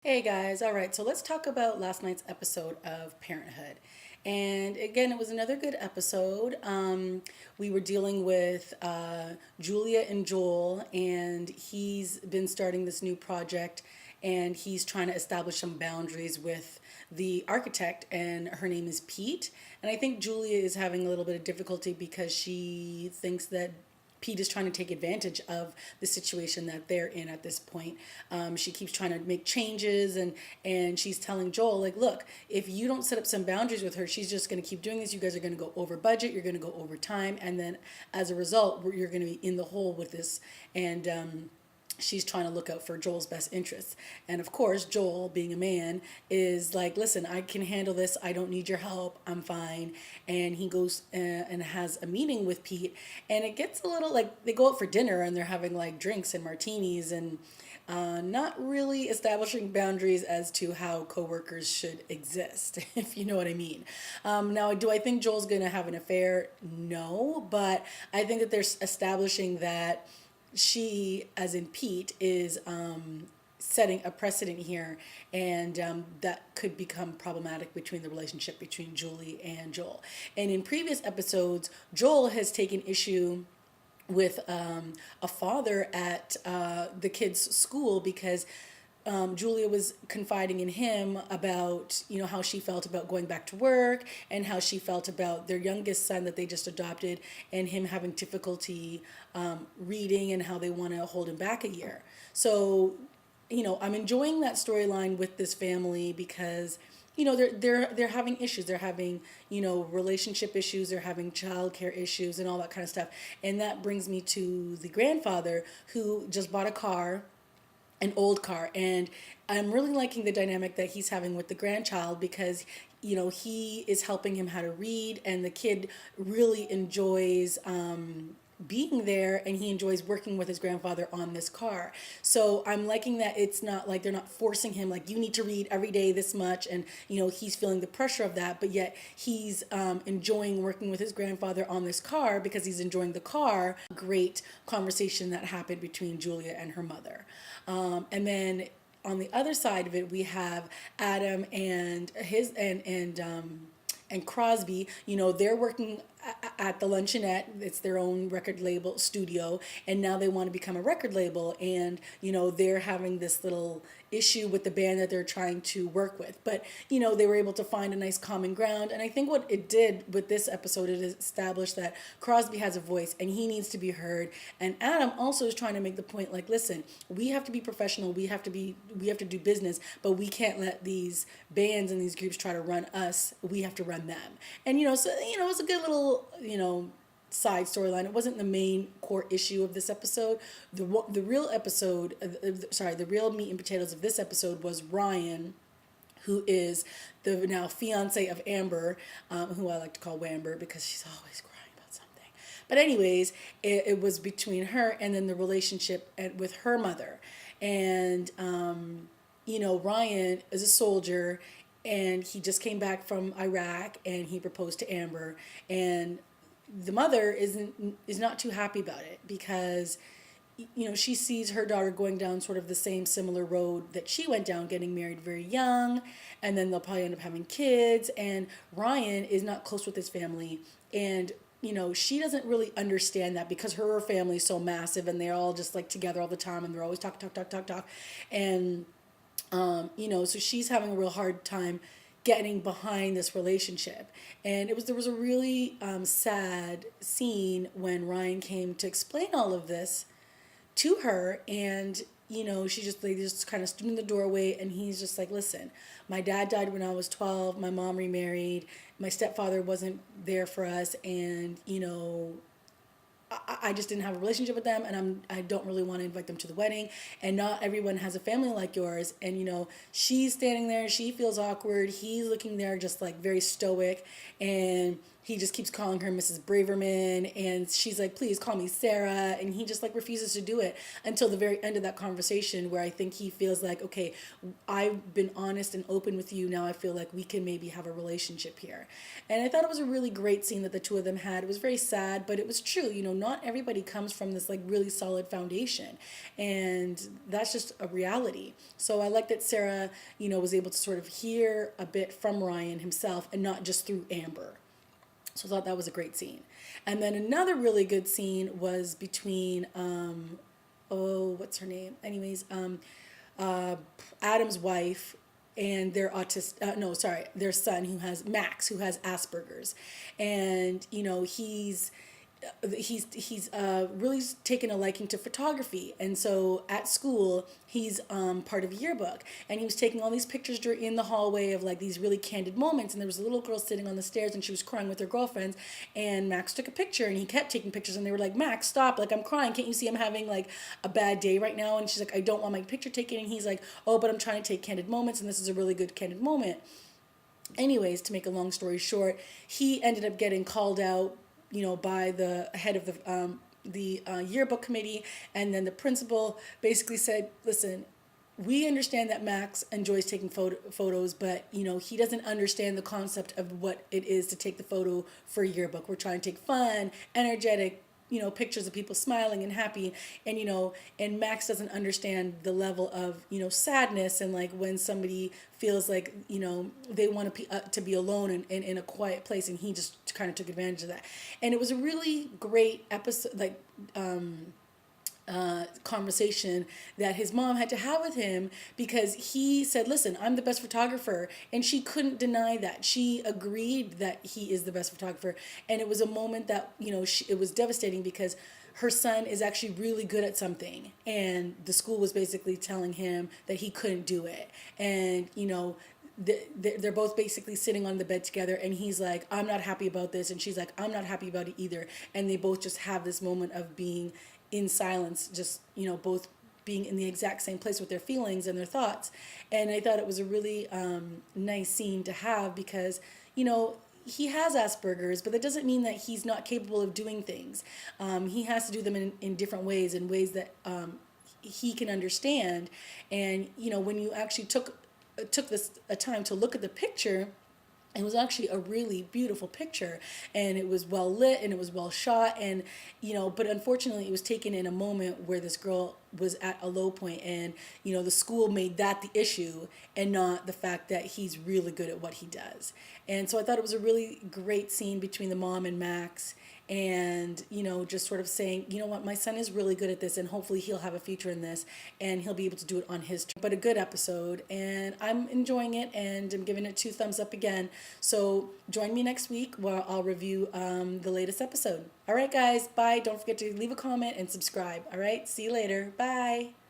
Hey guys, all right, so let's talk about last night's episode of Parenthood. And again, it was another good episode. We were dealing with Julia and Joel, and he's been starting this new project, and he's trying to establish some boundaries with the architect, and her name is Pete. And I think Julia is having a little bit of difficulty because she thinks that Pete is trying to take advantage of the situation that they're in at this point. She keeps trying to make changes, and she's telling Joel, like, look, if you don't set up some boundaries with her, she's just going to keep doing this. You guys are going to go over budget. You're going to go over time, and then as a result, you're going to be in the hole with this. And she's trying to look out for Joel's best interests. And of course, Joel, being a man, is like, listen, I can handle this. I don't need your help. I'm fine. And he goes and has a meeting with Pete. And it gets a little like they go out for dinner and they're having like drinks and martinis and not really establishing boundaries as to how coworkers should exist, if you know what I mean. Now, do I think Joel's going to have an affair? No, but I think that they're establishing that she, as in Pete, is setting a precedent here, and that could become problematic between the relationship between Julie and Joel. And in previous episodes, Joel has taken issue with a father at the kids' school because Julia was confiding in him about, how she felt about going back to work and how she felt about their youngest son that they just adopted and him having difficulty reading and how they want to hold him back a year. So, I'm enjoying that storyline with this family because they're having issues. They're having relationship issues. They're having childcare issues and all that kind of stuff. And that brings me to the grandfather who just bought a car, an old car, and I'm really liking the dynamic that he's having with the grandchild because he is helping him how to read, and the kid really enjoys being there, and he enjoys working with his grandfather on this car. So I'm liking that it's not like they're not forcing him like you need to read every day this much, and he's feeling the pressure of that, but yet he's enjoying working with his grandfather on this car because he's enjoying the car. Great conversation that happened between Julia and her mother. And then on the other side of it, we have Adam and his and Crosby. They're working at the luncheonette. It's their own record label studio, and now they want to become a record label, and they're having this little issue with the band that they're trying to work with, but they were able to find a nice common ground. And I think what it did with this episode is establish that Crosby has a voice and he needs to be heard, and Adam also is trying to make the point like, listen, we have to be professional, we have to do business, but we can't let these bands and these groups try to run us. We have to run them. And so it was a good little side storyline. It wasn't the main core issue of this episode. The real episode, the real meat and potatoes of this episode was Ryan, who is the now fiance of Amber, who I like to call Wamber because she's always crying about something. But anyways, it was between her and then the relationship with her mother. And, Ryan is a soldier, and he just came back from Iraq, and he proposed to Amber, and the mother is not too happy about it because she sees her daughter going down sort of the same similar road that she went down, getting married very young, and then they'll probably end up having kids. And Ryan is not close with his family, and she doesn't really understand that because her family is so massive and they're all just like together all the time and they're always talk, and so she's having a real hard time getting behind this relationship. And there was a really sad scene when Ryan came to explain all of this to her, and they just kind of stood in the doorway, and he's just like, listen, my dad died when I was 12, my mom remarried, my stepfather wasn't there for us, and I just didn't have a relationship with them, and I don't really want to invite them to the wedding, and not everyone has a family like yours. And she's standing there, she feels awkward, he's looking there just like very stoic, and he just keeps calling her Mrs. Braverman, and she's like, please call me Sarah, and he just like refuses to do it until the very end of that conversation, where I think he feels like, okay, I've been honest and open with you, now I feel like we can maybe have a relationship here. And I thought it was a really great scene that the two of them had. It was very sad, but it was true. You know, not everybody comes from this like really solid foundation, and that's just a reality. So I like that Sarah, you know, was able to sort of hear a bit from Ryan himself and not just through Amber. So I thought that was a great scene. And then another really good scene was between, oh, what's her name? Anyways, uh, Adam's wife and their no, sorry, their son, who has Max, who has Asperger's. And, you know, he's really taken a liking to photography, and so at school he's part of yearbook, and he was taking all these pictures in the hallway of like these really candid moments, and there was a little girl sitting on the stairs and she was crying with her girlfriends, and Max took a picture and he kept taking pictures, and they were like, Max, stop, like I'm crying, can't you see I'm having like a bad day right now? And she's like, I don't want my picture taken, and he's like, oh, but I'm trying to take candid moments and this is a really good candid moment. Anyways, to make a long story short, he ended up getting called out, you know, by the head of the yearbook committee, and then the principal basically said, listen, we understand that Max enjoys taking photos, but you know he doesn't understand the concept of what it is to take the photo for a yearbook. We're trying to take fun, energetic, you know, pictures of people smiling and happy, and you know, and Max doesn't understand the level of, you know, sadness, and like when somebody feels like, you know, they want to be alone and in a quiet place, and he just kind of took advantage of that. And it was a really great episode, like conversation that his mom had to have with him, because he said, listen, I'm the best photographer, and she couldn't deny that. She agreed that he is the best photographer, and it was a moment that, you know, it was devastating because her son is actually really good at something, and the school was basically telling him that he couldn't do it. And you know, they're both basically sitting on the bed together, and he's like, I'm not happy about this, and she's like, I'm not happy about it either, and they both just have this moment of being in silence, just, you know, both being in the exact same place with their feelings and their thoughts. And I thought it was a really nice scene to have, because, you know, he has Asperger's, but that doesn't mean that he's not capable of doing things. He has to do them in different ways, in ways that he can understand. And you know, when you actually took this a time to look at the picture, it was actually a really beautiful picture, and it was well lit and it was well shot, and you know, but unfortunately it was taken in a moment where this girl was at a low point, and you know, the school made that the issue and not the fact that he's really good at what he does. And so I thought it was a really great scene between the mom and Max, and you know, just sort of saying, you know what, my son is really good at this, and hopefully he'll have a future in this, and he'll be able to do it on his terms. But a good episode, and I'm enjoying it, and I'm giving it 2 thumbs up again. So join me next week where I'll review the latest episode. All right, guys, bye. Don't forget to leave a comment and subscribe. All right, see you later. Bye.